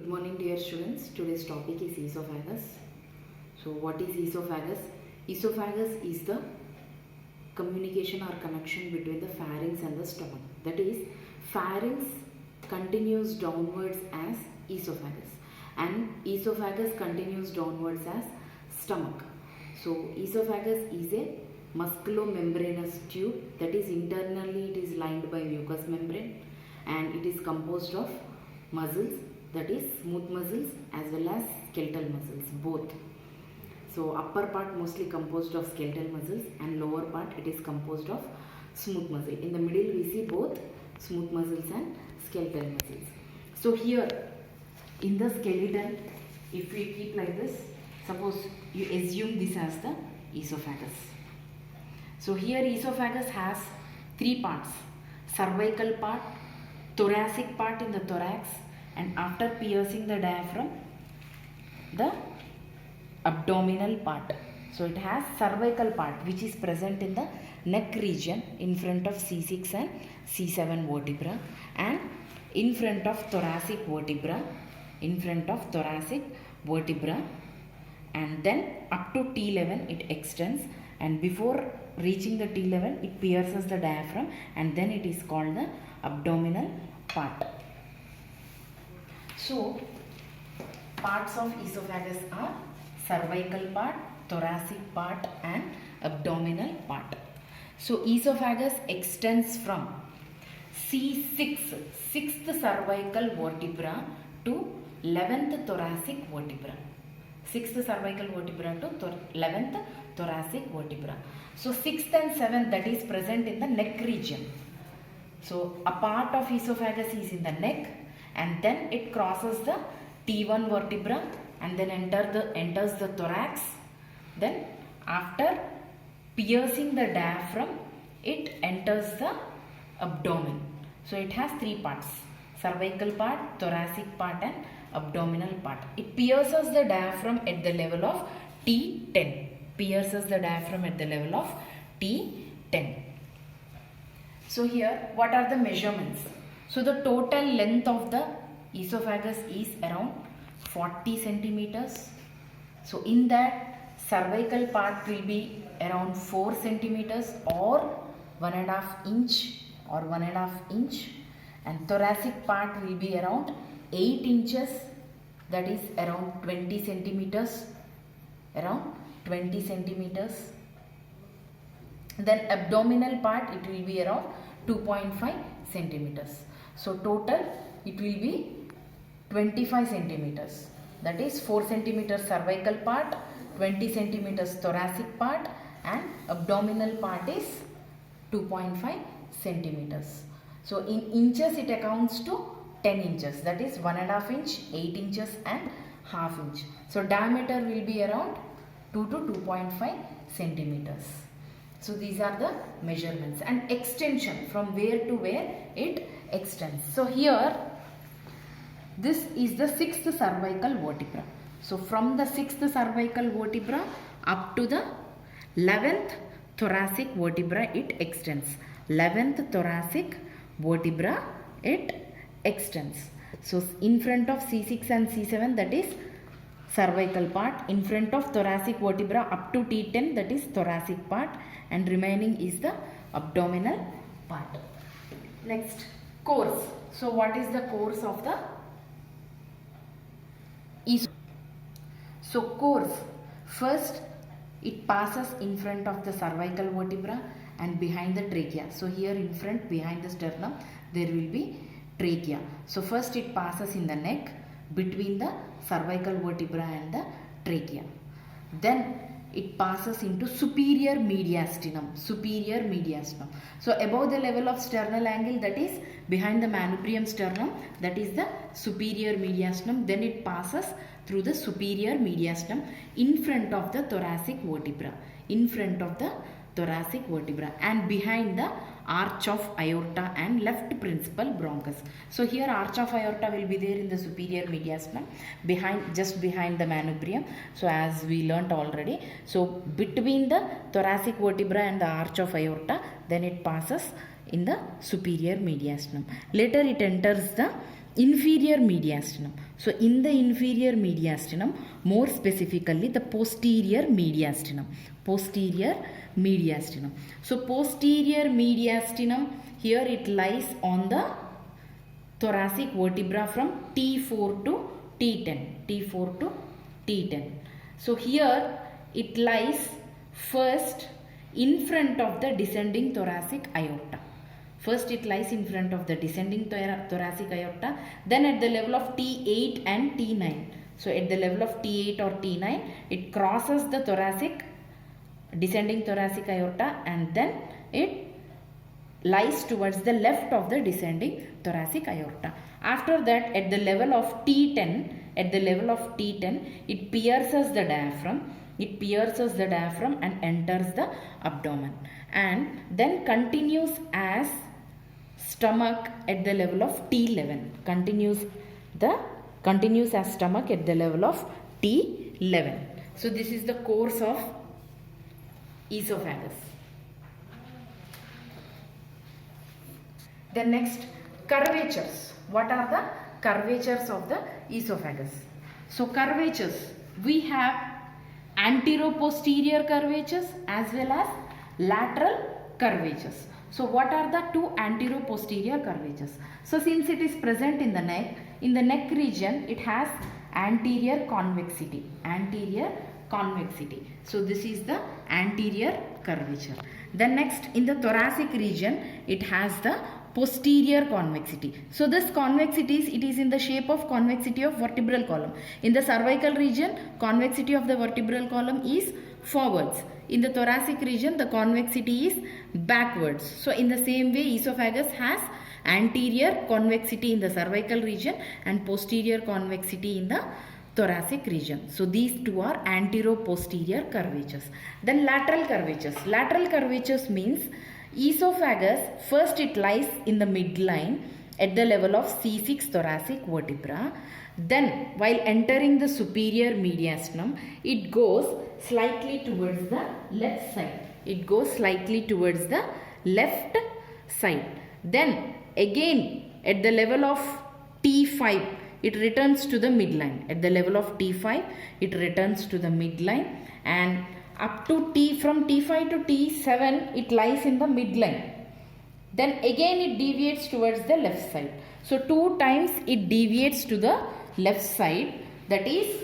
Good morning dear students. Today's topic is esophagus. So what is esophagus? Esophagus is the communication or connection between the pharynx and the stomach. That is, pharynx continues downwards as esophagus and esophagus continues downwards as stomach. So esophagus is a musculomembranous tube, that is internally it is lined by mucous membrane and it is composed of muscles, that is smooth muscles as well as skeletal muscles, both. So upper part mostly composed of skeletal muscles and lower part it is composed of smooth muscle. In the middle we see both smooth muscles and skeletal muscles. So here in the skeleton, if we keep like this, suppose you assume this as the esophagus. So here esophagus has three parts: cervical part, thoracic part in the thorax, and after piercing the diaphragm, the abdominal part. So it has cervical part which is present in the neck region in front of C6 and C7 vertebra, and in front of thoracic vertebra, and then up to T11 it extends, and before reaching the T11 it pierces the diaphragm, and then it is called the abdominal part. So parts of esophagus are cervical part, thoracic part and abdominal part. So esophagus extends from C6, 6th cervical vertebra to 11th thoracic vertebra. 6th cervical vertebra to 11th thoracic vertebra. So 6th and 7th, that is present in the neck region. So a part of esophagus is in the neck, and then it crosses the T1 vertebra and then enters the thorax. Then after piercing the diaphragm, it enters the abdomen. So it has three parts: cervical part, thoracic part and abdominal part. It pierces the diaphragm at the level of T10. So here what are the measurements? So the total length of the esophagus is around 40 centimeters. So in that, cervical part will be around 4 centimeters or 1.5 inch, and thoracic part will be around 8 inches, that is around 20 centimeters. Then abdominal part it will be around 2.5 centimeters. So total it will be 25 centimeters, that is 4 centimeters cervical part, 20 centimeters thoracic part and abdominal part is 2.5 centimeters. So in inches it accounts to 10 inches, that is 1.5 inch, 8 inches and half inch. So diameter will be around 2 to 2.5 centimeters. So these are the measurements, and extension from where to where it extends. So here this is the 6th cervical vertebra. So from the 6th cervical vertebra up to the 11th thoracic vertebra it extends. 11th thoracic vertebra it extends. So in front of C6 and C7, that is cervical part, in front of thoracic vertebra up to T10, that is thoracic part, and remaining is the abdominal part. Next, course. So what is the course of the esophagus? So course, first it passes in front of the cervical vertebra and behind the trachea. So here in front, behind the sternum, there will be trachea. So first it passes in the neck between the cervical vertebra and the trachea. Then it passes into superior mediastinum. So above the level of sternal angle, that is behind the manubrium sternum, that is the superior mediastinum. Then it passes through the superior mediastinum in front of the thoracic vertebra, and behind the arch of aorta and left principal bronchus. So here arch of aorta will be there in the superior mediastinum, just behind the manubrium. So as we learnt already, so between the thoracic vertebra and the arch of aorta, then it passes in the superior mediastinum. Later it enters the inferior mediastinum. So in the inferior mediastinum, more specifically the posterior mediastinum. Posterior mediastinum. So posterior mediastinum, here it lies on the thoracic vertebra from T4 to T10. T4 to T10. So here it lies first in front of the descending thoracic aorta. First it lies in front of the descending thoracic aorta, then at the level of T8 and T9. So at the level of T8 or T9, it crosses the descending thoracic aorta, and then it lies towards the left of the descending thoracic aorta. After that, at the level of T10, it pierces the diaphragm. It pierces the diaphragm and enters the abdomen, and then continues as stomach at the level of T11. Continues as stomach at the level of T11. So this is the course of esophagus. The next, curvatures. What are the curvatures of the esophagus? So curvatures, we have antero-posterior curvatures as well as lateral curvatures. So what are the two antero-posterior curvatures? So since it is present in the neck region, it has anterior convexity. So this is the anterior curvature. Then next, in the thoracic region, it has the posterior convexity. So this convexity it is in the shape of convexity of vertebral column. In the cervical region, convexity of the vertebral column is forwards. In the thoracic region, the convexity is backwards. So in the same way, esophagus has anterior convexity in the cervical region and posterior convexity in the thoracic region. So these two are antero-posterior curvatures. Then lateral curvatures. Lateral curvatures means esophagus, first it lies in the midline at the level of C6 thoracic vertebra. Then while entering the superior mediastinum, it goes slightly towards the left side. Then again at the level of T5, it returns to the midline. At the level of T5, it returns to the midline, and up to from T5 to T7, it lies in the midline. Then again it deviates towards the left side. So 2 times it deviates to the left side. That is,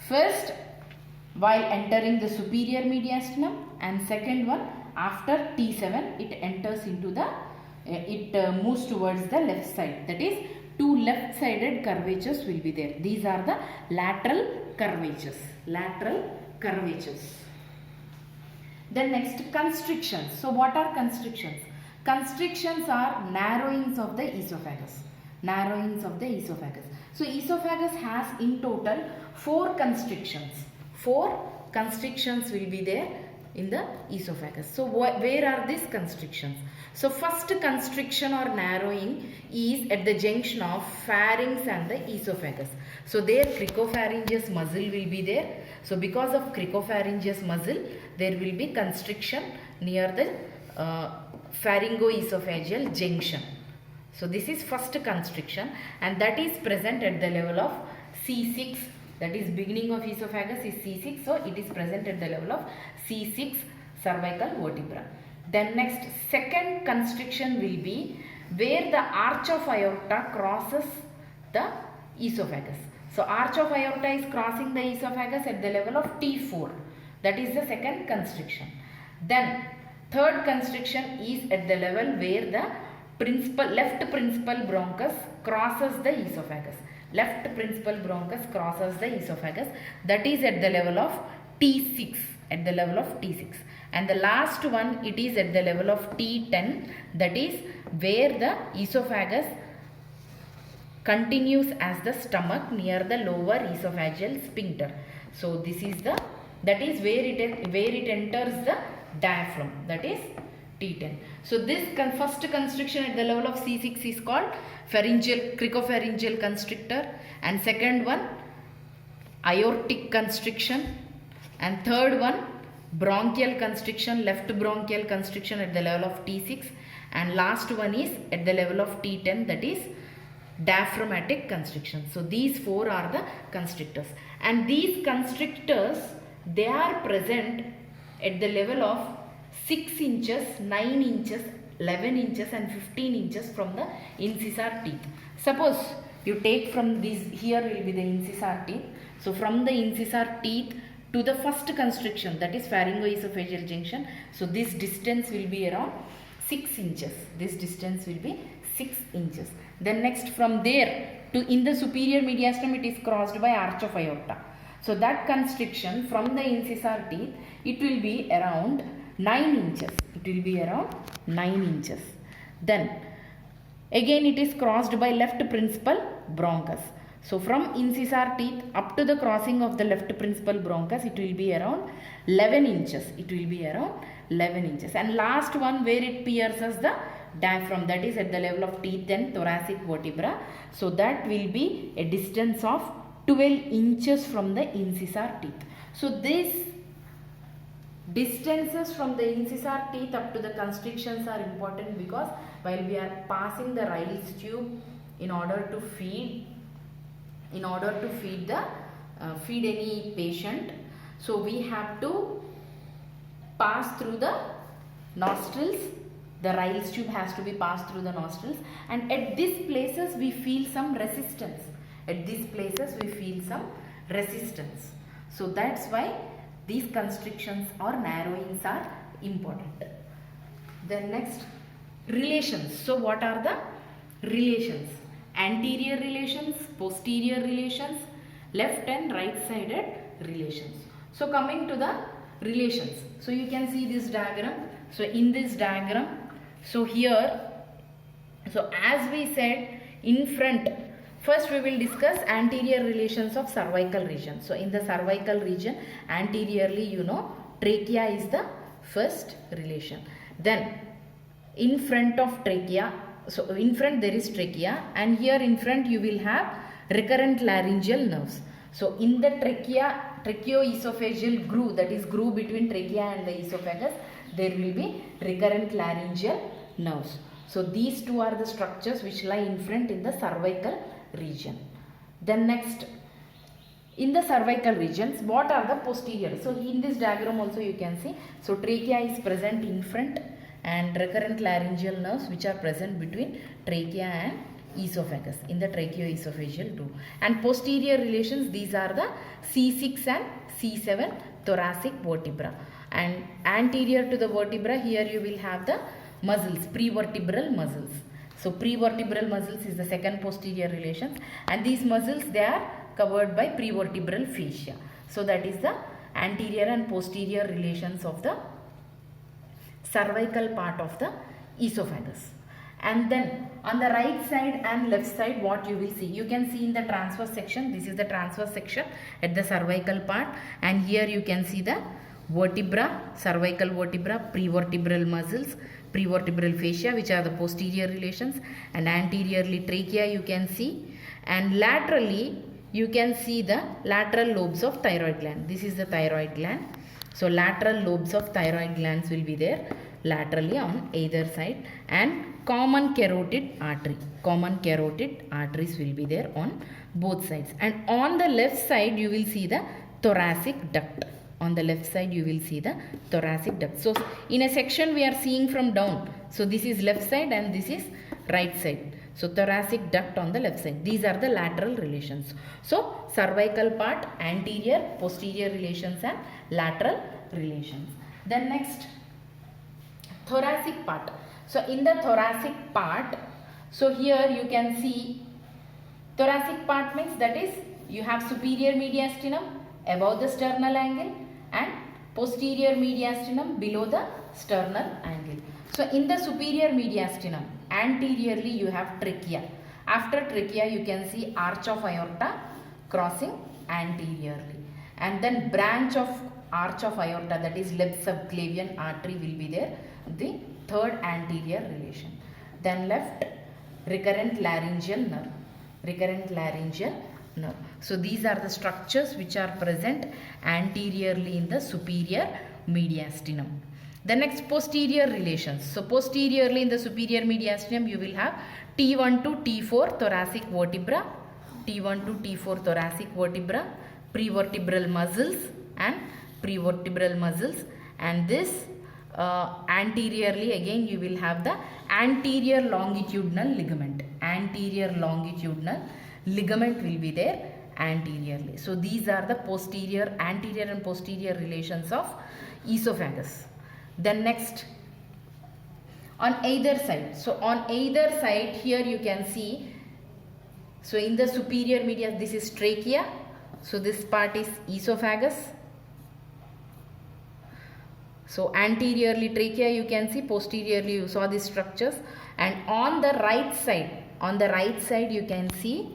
first while entering the superior mediastinum, and second one after T7, it enters into the, moves towards the left side. That is, 2 left-sided curvatures will be there. These are the lateral curvatures. Then next, constrictions. So what are constrictions? Constrictions are narrowings of the esophagus. So esophagus has in total 4 constrictions. 4 constrictions will be there in the esophagus. So where are these constrictions? So first constriction or narrowing is at the junction of pharynx and the esophagus. So there cricopharyngeus muscle will be there. So because of cricopharyngeus muscle, there will be constriction near the pharyngoesophageal junction. So this is first constriction, and that is present at the level of C6. That is, beginning of esophagus is C6. So it is present at the level of C6 cervical vertebra. Then next, second constriction will be where the arch of aorta crosses the esophagus. So arch of aorta is crossing the esophagus at the level of T4. That is the second constriction. Then third constriction is at the level where the left principal bronchus crosses the esophagus. That is at the level of T6. And the last one, it is at the level of T10. That is where the esophagus continues as the stomach near the lower esophageal sphincter. So this is that is where it enters the diaphragm. That is T10. So this first constriction at the level of C6 is called cricopharyngeal constrictor, and second one aortic constriction, and third one bronchial constriction, left bronchial constriction at the level of T6, and last one is at the level of T10, that is diaphragmatic constriction. So these four are the constrictors, and these constrictors, they are present at the level of 6 inches, 9 inches, 11 inches and 15 inches from the incisor teeth. Suppose you take from these, here will be the incisor teeth. So from the incisor teeth to the first constriction, that is pharyngoesophageal junction, so this distance will be around 6 inches. This distance will be 6 inches. Then next from there to in the superior mediastinum, it is crossed by arch of aorta. So that constriction from the incisor teeth, it will be around 9 inches. It will be around 9 inches. Then again it is crossed by left principal bronchus. So from incisor teeth up to the crossing of the left principal bronchus, it will be around 11 inches. It will be around 11 inches. And last one where it pierces the diaphragm, that is at the level of teeth and thoracic vertebra. So that will be a distance of 12 inches from the incisor teeth. So this distances from the incisor teeth up to the constrictions are important, because while we are passing the Ryle's tube in order to feed any patient, so we have to pass through the nostrils. The Ryle's tube has to be passed through the nostrils, and at these places we feel some resistance. At these places we feel some resistance. So that's why these constrictions or narrowings are important. Then next, relations. So what are the relations? Anterior relations, posterior relations, left and right sided relations. So coming to the relations. So you can see this diagram. So in this diagram, so here, so as we said in front, first we will discuss anterior relations of cervical region. So in the cervical region, anteriorly, you know, trachea is the first relation. Then in front of trachea, so in front there is trachea, and here in front you will have recurrent laryngeal nerves. So in the tracheoesophageal groove, that is groove between trachea and the esophagus, there will be recurrent laryngeal nerves. So these two are the structures which lie in front in the cervical region. Then next, in the cervical regions, what are the posterior? So in this diagram also you can see, so trachea is present in front and recurrent laryngeal nerves which are present between trachea and esophagus in the tracheoesophageal groove. And posterior relations, these are the C6 and C7 thoracic vertebra. And anterior to the vertebra, here you will have the muscles, prevertebral muscles. So prevertebral muscles is the second posterior relations, and these muscles, they are covered by prevertebral fascia. So that is the anterior and posterior relations of the cervical part of the esophagus. And then on the right side and left side, what you will see, you can see in the transverse section, this is the transverse section at the cervical part, and here you can see the vertebra, cervical vertebra, prevertebral muscles, prevertebral fascia, which are the posterior relations, and anteriorly trachea you can see, and laterally you can see the lateral lobes of thyroid gland. This is the thyroid gland. So lateral lobes of thyroid glands will be there laterally on either side, and common carotid artery. Common carotid arteries will be there on both sides. And on the left side you will see the thoracic duct. On the left side you will see the thoracic duct. So in a section we are seeing from down. So this is left side and this is right side. So thoracic duct on the left side. These are the lateral relations. So cervical part, anterior, posterior relations and lateral relations. Then next, thoracic part. So in the thoracic part, so here you can see thoracic part means, that is, you have superior mediastinum above the sternal angle and posterior mediastinum below the sternal angle. So in the superior mediastinum, anteriorly you have trachea. After trachea you can see arch of aorta crossing anteriorly, and then branch of arch of aorta, that is left subclavian artery, will be there, the third anterior relation. Then left, recurrent laryngeal nerve. Recurrent laryngeal nerve. So these are the structures which are present anteriorly in the superior mediastinum. The next, posterior relations. So posteriorly in the superior mediastinum you will have T1 to T4 thoracic vertebra, T1 to T4 thoracic vertebra, prevertebral muscles and prevertebral muscles, and this anteriorly again you will have the anterior longitudinal ligament. Anterior longitudinal ligament will be there anteriorly. So these are the posterior, anterior and posterior relations of esophagus. Then next, on either side. So on either side here you can see, so in the superior media this is trachea, so this part is esophagus. So anteriorly trachea you can see, posteriorly you saw these structures, and on the right side you can see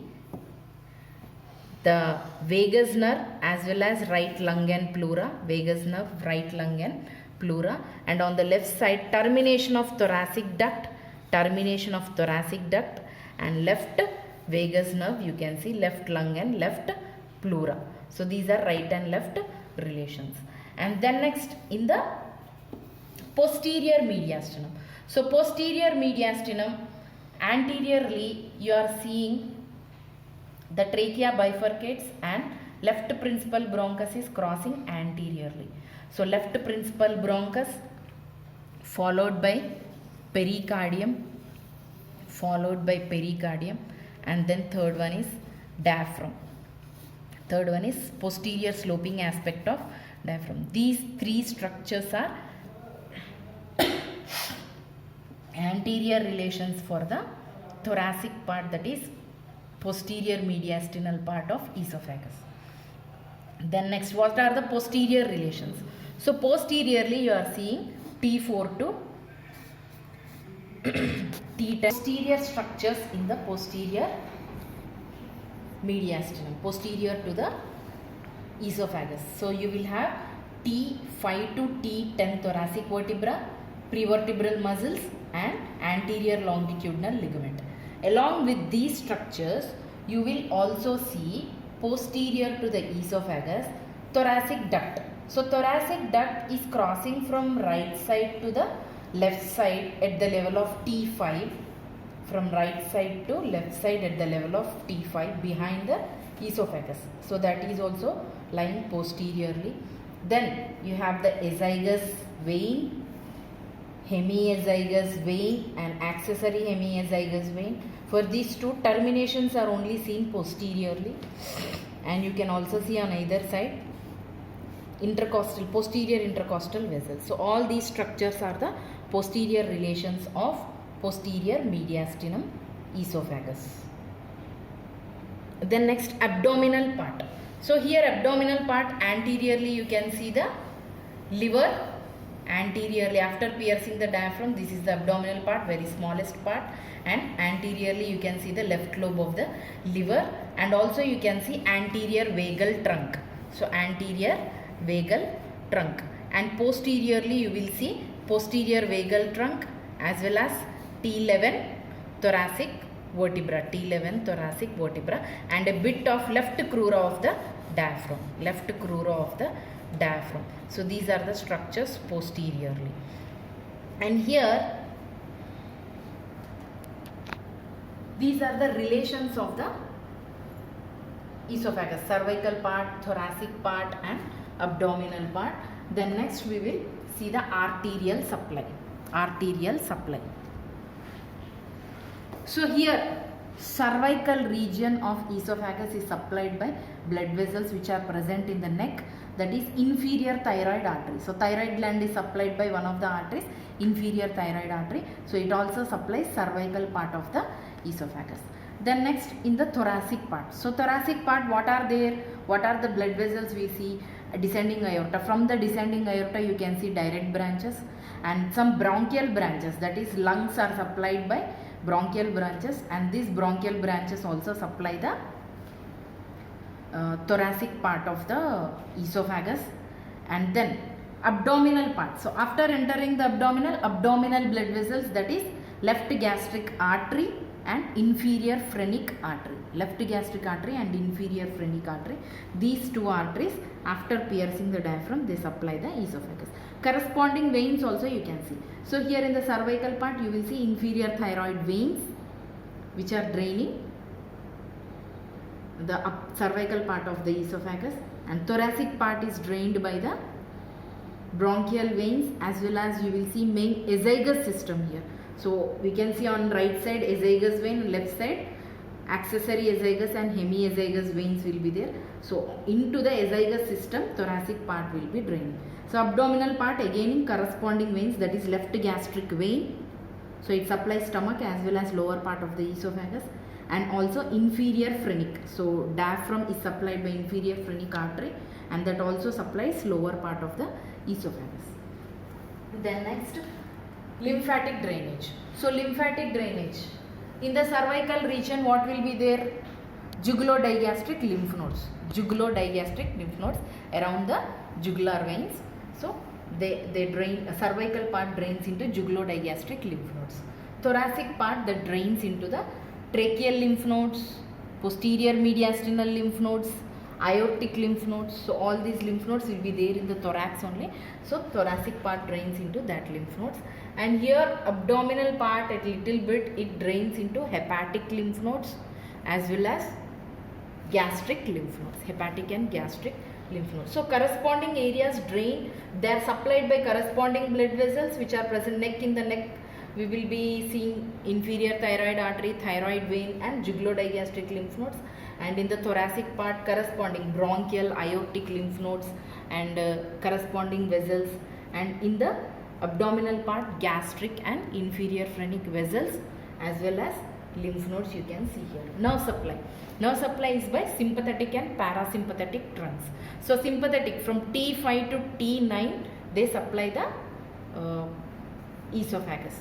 the vagus nerve as well as right lung and pleura, vagus nerve, right lung and pleura, and on the left side termination of thoracic duct, and left vagus nerve you can see, left lung and left pleura. So these are right and left relations. And then next, in the posterior mediastinum. So posterior mediastinum, anteriorly you are seeing the trachea bifurcates and left principal bronchus is crossing anteriorly. So left principal bronchus followed by pericardium, and then third one is diaphragm. Third one is posterior sloping aspect of diaphragm. These three structures are anterior relations for the thoracic part, that is posterior mediastinal part of esophagus. Then next, what are the posterior relations? So posteriorly you are seeing T4 to T10. Posterior structures in the posterior mediastinum, posterior to the esophagus. So you will have T5 to T10 thoracic vertebra, prevertebral muscles and anterior longitudinal ligament. Along with these structures you will also see posterior to the esophagus thoracic duct. So thoracic duct is crossing from right side to the left side at the level of T5, from right side to left side at the level of T5 behind the esophagus. So that is also lying posteriorly. Then you have the azygous vein, hemiazygous vein and accessory hemiazygous vein. For these two, terminations are only seen posteriorly, and you can also see on either side intercostal, posterior intercostal vessels. So all these structures are the posterior relations of posterior mediastinum esophagus. Then next, abdominal part. So here abdominal part, anteriorly you can see the liver. Anteriorly, after piercing the diaphragm, this is the abdominal part, very smallest part, and anteriorly you can see the left lobe of the liver, and also you can see anterior vagal trunk. So anterior vagal trunk, and posteriorly you will see posterior vagal trunk as well as T11 thoracic vertebra, T11 thoracic vertebra, and a bit of left crura of the diaphragm, left crura of the diaphragm. So these are the structures posteriorly. And here these are the relations of the esophagus: cervical part, thoracic part and abdominal part. Then next we will see the arterial supply. Arterial supply. So here cervical region of esophagus is supplied by blood vessels which are present in the neck, that is inferior thyroid artery. So thyroid gland is supplied by one of the arteries, inferior thyroid artery. So it also supplies cervical part of the esophagus. Then next, in the thoracic part. So thoracic part, what are there? What are the blood vessels we see? Descending aorta. From the descending aorta you can see direct branches and some bronchial branches, that is lungs are supplied by bronchial branches, and these bronchial branches also supply the thoracic part of the esophagus. And then abdominal part. So after entering the abdominal blood vessels, that is left gastric artery, and inferior phrenic artery. Left gastric artery and inferior phrenic artery. These two arteries, after piercing the diaphragm, they supply the esophagus. Corresponding veins also you can see. So here in the cervical part you will see inferior thyroid veins which are draining the cervical part of the esophagus, and thoracic part is drained by the bronchial veins, as well as you will see main azygous system here. So we can see on right side azygous vein, left side accessory azygous and hemiazygous veins will be there. So into the azygous system thoracic part will be drained. So abdominal part again in corresponding veins, that is left gastric vein. So it supplies stomach as well as lower part of the esophagus, and also inferior phrenic. So diaphragm is supplied by inferior phrenic artery, and that also supplies lower part of the esophagus. Then next, lymphatic drainage. So lymphatic drainage. In the cervical region, what will be there? Jugulodigastric lymph nodes. Jugulodigastric lymph nodes around the jugular veins. So they drain, cervical part drains into jugulodigastric lymph nodes. Thoracic part that drains into the tracheal lymph nodes, posterior mediastinal lymph nodes, aortic lymph nodes. So all these lymph nodes will be there in the thorax only. So thoracic part drains into that lymph nodes. And here abdominal part a little bit it drains into hepatic lymph nodes as well as gastric lymph nodes, hepatic and gastric lymph nodes. So corresponding areas drain, they are supplied by corresponding blood vessels which are present in the neck. We will be seeing inferior thyroid artery, thyroid vein and jugulodigastric lymph nodes, and in the thoracic part corresponding bronchial, aortic lymph nodes and corresponding vessels, and in the abdominal part gastric and inferior phrenic vessels as well as lymph nodes you can see here. Nerve supply. Nerve supply is by sympathetic and parasympathetic trunks. So sympathetic from T5 to T9 they supply the esophagus.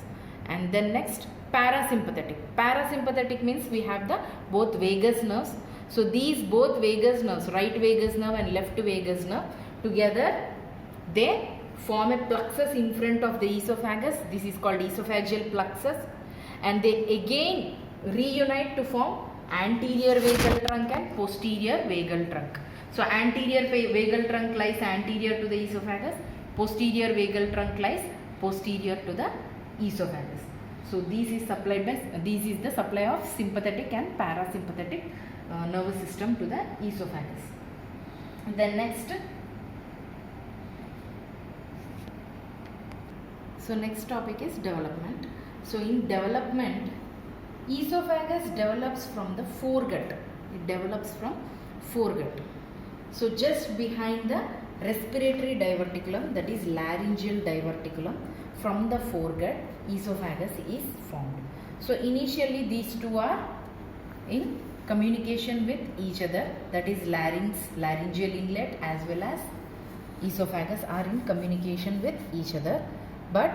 And then next, parasympathetic. Parasympathetic means we have the both vagus nerves. So these both vagus nerves, right vagus nerve and left vagus nerve, together they form a plexus in front of the esophagus. This is called esophageal plexus, and they again reunite to form anterior vagal trunk and posterior vagal trunk. So anterior vagal trunk lies anterior to the esophagus, posterior vagal trunk lies posterior to the esophagus. So this is the supply of sympathetic and parasympathetic nervous system to the esophagus. Then next, so next topic is development. So in development, esophagus develops from the foregut. It develops from foregut. So just behind the respiratory diverticulum, that is laryngeal diverticulum, from the foregut esophagus is formed. So initially these two are in communication with each other, that is laryngeal inlet as well as esophagus are in communication with each other, but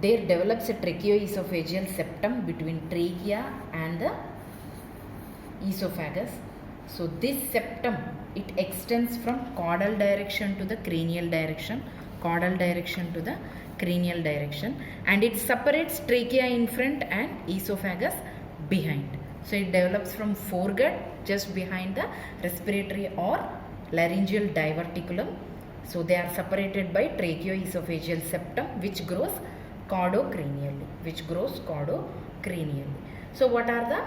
there develops a tracheoesophageal septum between trachea and the esophagus. So this septum, it extends from caudal direction to the cranial direction, caudal direction to the cranial direction, and it separates trachea in front and esophagus behind. So it develops from foregut just behind the respiratory or laryngeal diverticulum. So they are separated by tracheoesophageal septum which grows caudocranially, So what are the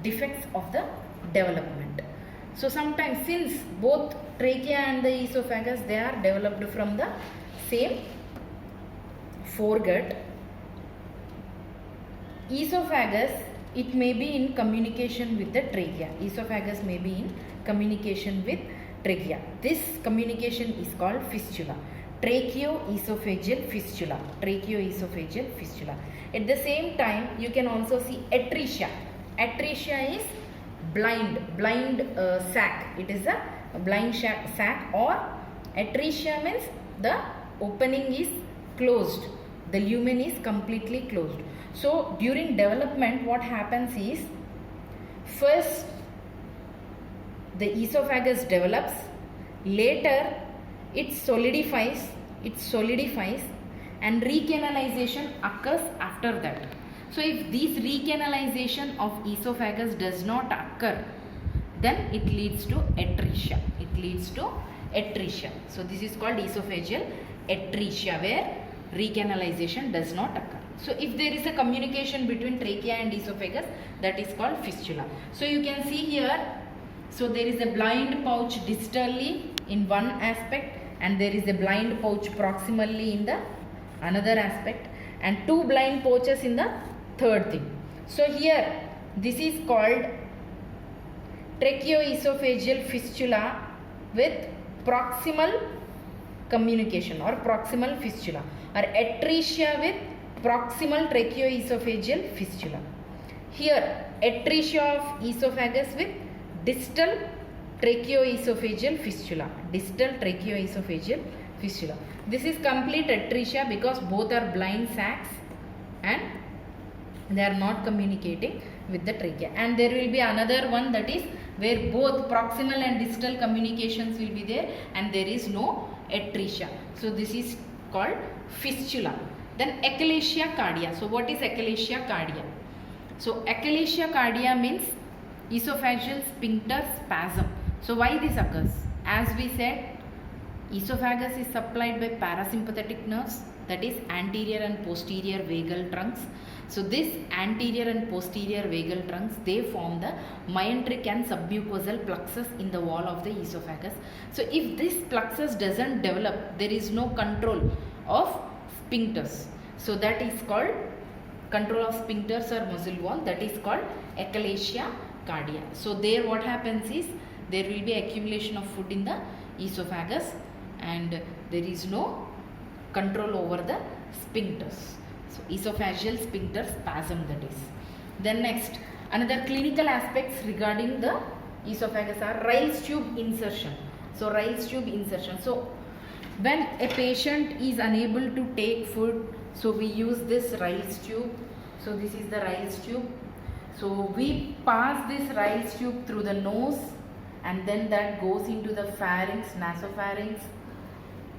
defects of the development? So sometimes, since both trachea and the esophagus they are developed from the same foregut, esophagus it may be in communication with the trachea. Esophagus may be in communication with trachea. This communication is called fistula. Tracheoesophageal fistula. Tracheoesophageal fistula. At the same time, you can also see atresia. Atresia is blind sac. It is a blind sac, or atresia means the opening is closed. The lumen is completely closed. So during development, what happens is, first the esophagus develops, later it solidifies and recanalization occurs after that. So if this recanalization of esophagus does not occur, then it leads to atresia. It leads to atresia. So this is called esophageal atresia, where recanalization does not occur. So if there is a communication between trachea and esophagus, that is called fistula. So you can see here, so there is a blind pouch distally in one aspect, and there is a blind pouch proximally in the another aspect, and two blind pouches in the third thing. So here this is called tracheoesophageal fistula with proximal communication or proximal fistula, or atresia with proximal tracheoesophageal fistula. Here atresia of esophagus with distal tracheoesophageal fistula. Distal tracheoesophageal fistula. This is complete atresia because both are blind sacs and they are not communicating with the trachea. And there will be another one, that is where both proximal and distal communications will be there and there is no atresia. So this is called fistula. Then achalasia cardia. So what is achalasia cardia? So achalasia cardia means esophageal sphincter spasm. So why this occurs? As we said, esophagus is supplied by parasympathetic nerves, that is anterior and posterior vagal trunks. So this anterior and posterior vagal trunks, they form the myenteric and submucosal plexus in the wall of the esophagus. So if this plexus doesn't develop, there is no control of sphincters. So that is called control of sphincters or muscle wall, that is called achalasia cardia. So there what happens is, there will be accumulation of food in the esophagus and there is no control over the sphincters. So esophageal sphincter spasm, that is. Then next, another clinical aspects regarding the esophagus are Ryle's tube insertion. So Ryle's tube insertion. So when a patient is unable to take food, so we use this Ryle's tube. So this is the Ryle's tube. So we pass this Ryle's tube through the nose and then that goes into the pharynx, nasopharynx,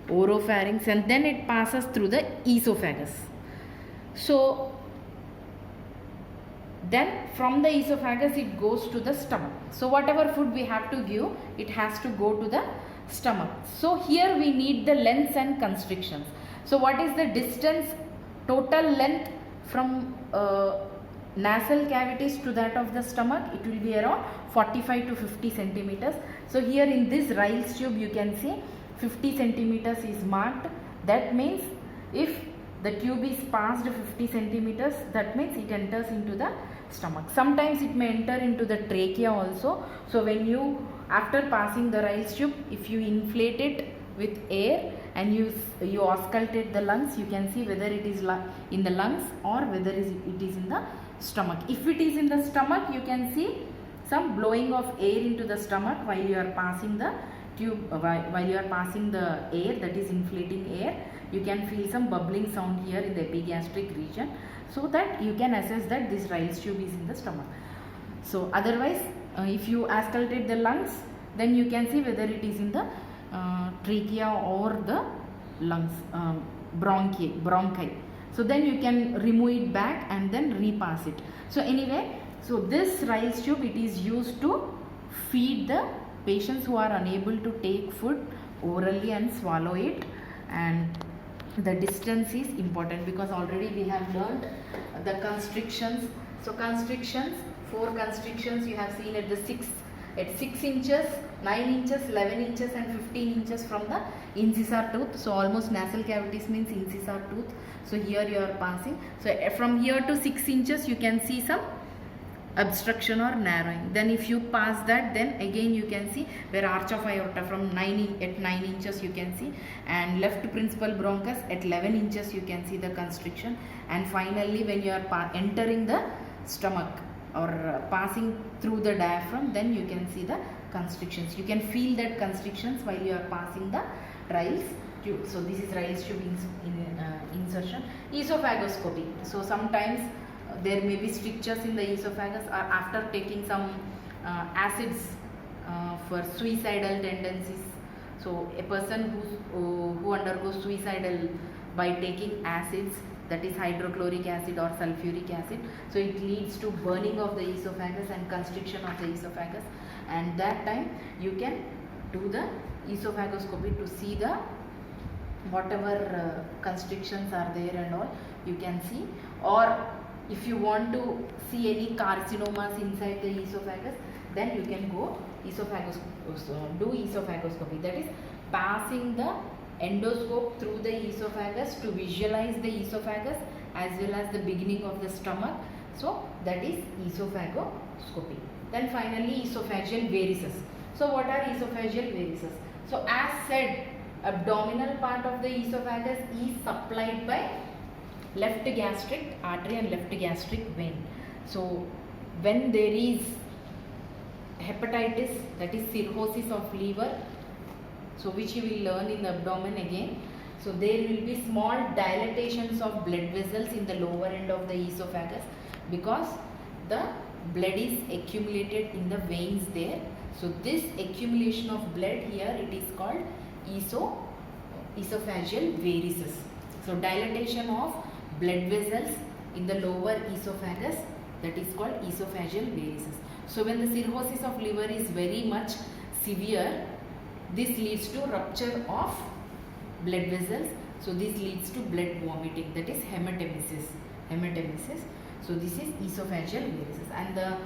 oropharynx, and then it passes through the esophagus. So then from the esophagus it goes to the stomach. So whatever food we have to give, it has to go to the stomach. So here we need the lengths and constrictions. So what is the distance, total length from nasal cavities to that of the stomach? It will be around 45 to 50 centimeters. So here in this Ryle's tube you can see 50 centimeters is marked. That means if the tube is passed 50 centimeters, that means it enters into the stomach. Sometimes it may enter into the trachea also. So when you, after passing the Ryle's tube, if you inflate it with air and you auscultate the lungs, you can see whether it is in the lungs or whether it is in the stomach. If it is in the stomach, you can see some blowing of air into the stomach while you are passing the tube, while you are passing the air, that is inflating air. You can feel some bubbling sound here in the epigastric region, so that you can assess that this Ryle's tube is in the stomach. So otherwise, if you auscultate the lungs, then you can see whether it is in the trachea or the lungs, bronchi. So then you can remove it back and then repass it. So anyway, so this Ryle's tube, it is used to feed the patients who are unable to take food orally and swallow it. And the distance is important because already we have learned the constrictions. So constrictions, 4 constrictions you have seen at 6 inches, 9 inches, 11 inches and 15 inches from the incisor tooth. So almost nasal cavities means incisor tooth. So here you are passing. So from here to 6 inches you can see some obstruction or narrowing. Then if you pass that, then again you can see where arch of aorta from at 9 inches you can see, and left principal bronchus at 11 inches you can see the constriction. And finally when you are entering the stomach or passing through the diaphragm, then you can see the constrictions. You can feel that constrictions while you are passing the Ryle's tube. So this is Ryle's tube insertion. Esophagoscopy. So sometimes there may be strictures in the esophagus, or after taking some acids for suicidal tendencies. So a person who undergoes suicidal by taking acids, that is hydrochloric acid or sulfuric acid. So it leads to burning of the esophagus and constriction of the esophagus, and that time you can do the esophagoscopy to see the whatever constrictions are there and all you can see. Or if you want to see any carcinomas inside the esophagus, then you can go do esophagoscopy, that is passing the endoscope through the esophagus to visualize the esophagus as well as the beginning of the stomach. So that is esophagoscopy. Then finally esophageal varices. So what are esophageal varices? So as said, abdominal part of the esophagus is supplied by left gastric artery and left gastric vein. So when there is hepatitis, that is cirrhosis of liver, so which you will learn in the abdomen again. So there will be small dilatations of blood vessels in the lower end of the esophagus because the blood is accumulated in the veins there. So this accumulation of blood here, it is called esophageal varices. So dilatation of blood vessels in the lower esophagus, that is called esophageal varices. So when the cirrhosis of liver is very much severe, this leads to rupture of blood vessels. So this leads to blood vomiting, that is hematemesis. So this is esophageal varices. And the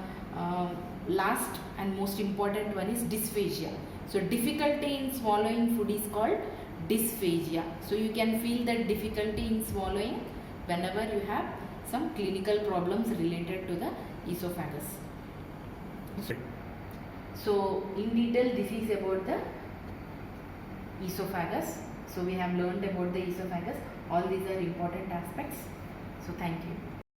last and most important one is dysphagia. So difficulty in swallowing food is called dysphagia. So you can feel that difficulty in swallowing whenever you have some clinical problems related to the esophagus. So in detail, this is about the esophagus. So we have learned about the esophagus. All these are important aspects. So thank you.